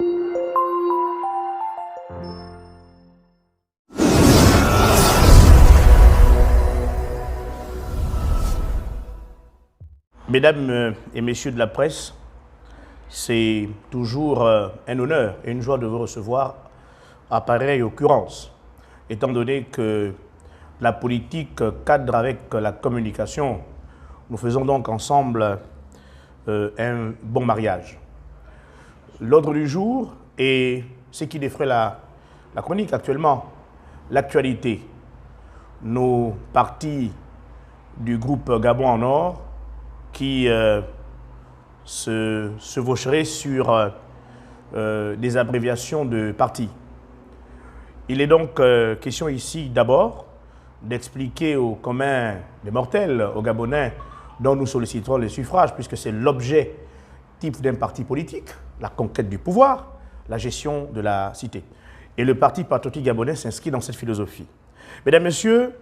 Mesdames et messieurs de la presse, c'est toujours un honneur et une joie de vous recevoir à pareille occurrence, étant donné que la politique cadre avec la communication. Nous faisons donc ensemble un bon mariage. L'ordre du jour est ce qui défraie la chronique actuellement, l'actualité. Nos partis du groupe Gabon en Or qui se vaucherait sur des abréviations de partis. Il est donc question ici d'abord d'expliquer aux communs des mortels, aux Gabonais, dont nous solliciterons le suffrage, puisque c'est l'objet type d'un parti politique, la conquête du pouvoir, la gestion de la cité. Et le Parti patriotique gabonais s'inscrit dans cette philosophie. Mesdames, Messieurs,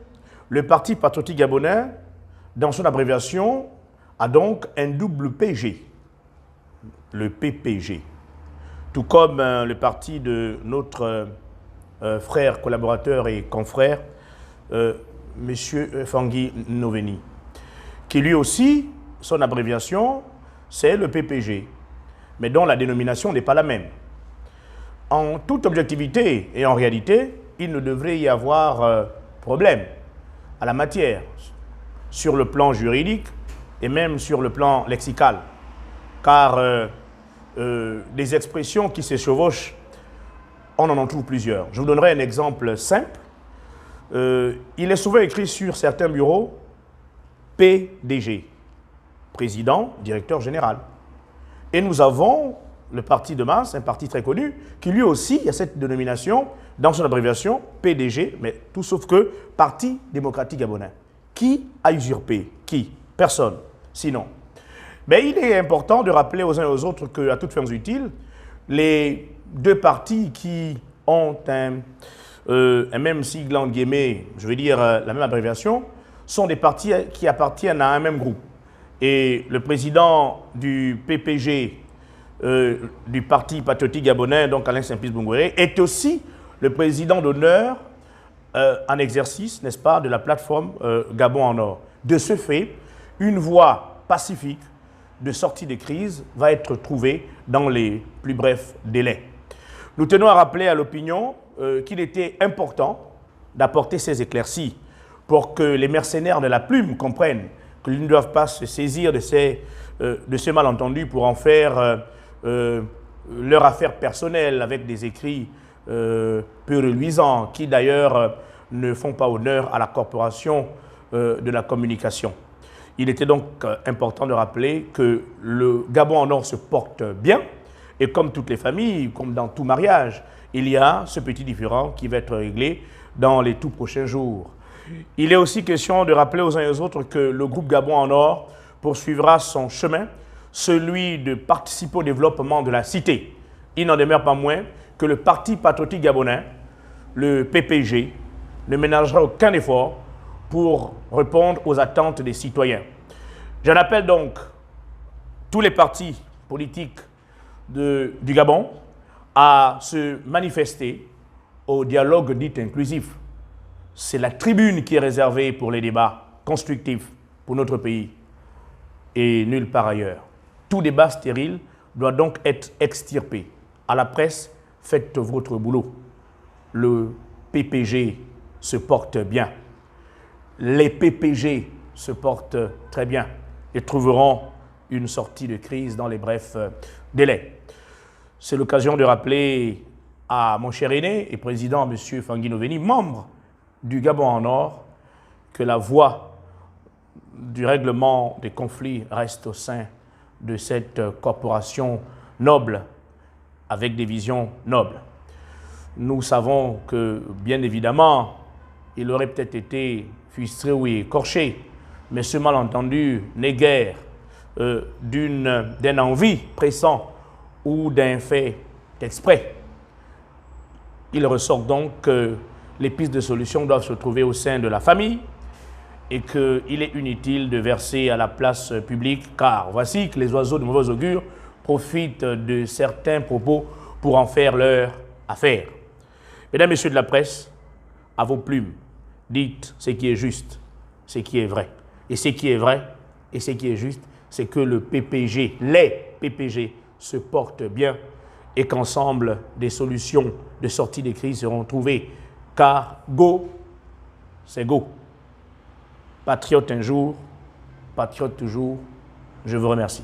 le Parti patriotique gabonais, dans son abréviation, a donc un double PG, le PPG, tout comme le parti de notre frère, collaborateur et confrère, M. Fangui Noveni, qui lui aussi, son abréviation, c'est le PPG, mais dont la dénomination n'est pas la même. En toute objectivité et en réalité, il ne devrait y avoir problème à la matière, sur le plan juridique, et même sur le plan lexical, car des expressions qui se chevauchent, on en trouve plusieurs. Je vous donnerai un exemple simple. Il est souvent écrit sur certains bureaux PDG, président, directeur général. Et nous avons le parti de masse, un parti très connu, qui lui aussi a cette dénomination dans son abréviation PDG, mais tout sauf que Parti démocratique gabonais. Qui a usurpé? Qui? Personne. Sinon. Mais il est important de rappeler aux uns et aux autres qu'à toutes fins utiles, les deux partis qui ont un même sigle, en guillemets, je veux dire la même abréviation, sont des partis qui appartiennent à un même groupe. Et le président du PPG, du Parti patriotique gabonais, donc Alain Simplice Bongoré, est aussi le président d'honneur en exercice, n'est-ce pas, de la plateforme Gabon en Or. De ce fait, une voie pacifique de sortie de crise va être trouvée dans les plus brefs délais. Nous tenons à rappeler à l'opinion qu'il était important d'apporter ces éclaircies pour que les mercenaires de la plume comprennent qu'ils ne doivent pas se saisir de ces malentendus pour en faire leur affaire personnelle avec des écrits peu reluisants qui d'ailleurs ne font pas honneur à la corporation de la communication. Il était donc important de rappeler que le Gabon en Or se porte bien et comme toutes les familles, comme dans tout mariage, il y a ce petit différend qui va être réglé dans les tout prochains jours. Il est aussi question de rappeler aux uns et aux autres que le groupe Gabon en Or poursuivra son chemin, celui de participer au développement de la cité. Il n'en demeure pas moins que le Parti patriotique gabonais, le PPG, ne ménagera aucun effort pour répondre aux attentes des citoyens. J'en appelle donc tous les partis politiques du Gabon à se manifester au dialogue dit inclusif. C'est la tribune qui est réservée pour les débats constructifs pour notre pays et nulle part ailleurs. Tout débat stérile doit donc être extirpé. À la presse, faites votre boulot. Le PPG se porte bien. Les PPG se portent très bien et trouveront une sortie de crise dans les brefs délais. C'est l'occasion de rappeler à mon cher aîné et président, M. Fangui Noveni, membre du Gabon en Or, que la voie du règlement des conflits reste au sein de cette corporation noble, avec des visions nobles. Nous savons que, bien évidemment, il aurait peut-être été frustré ou écorché, mais ce malentendu n'est guère d'une envie pressant ou d'un fait exprès. Il ressort donc que les pistes de solution doivent se trouver au sein de la famille et qu'il est inutile de verser à la place publique, car voici que les oiseaux de mauvais augure profitent de certains propos pour en faire leur affaire. Mesdames, Messieurs de la presse, à vos plumes, dites ce qui est juste, ce qui est vrai. Et ce qui est vrai et ce qui est juste, c'est que le PPG, les PPG, se portent bien et qu'ensemble, des solutions de sortie des crises seront trouvées. Car go, c'est go. Patriote un jour, patriote toujours. Je vous remercie.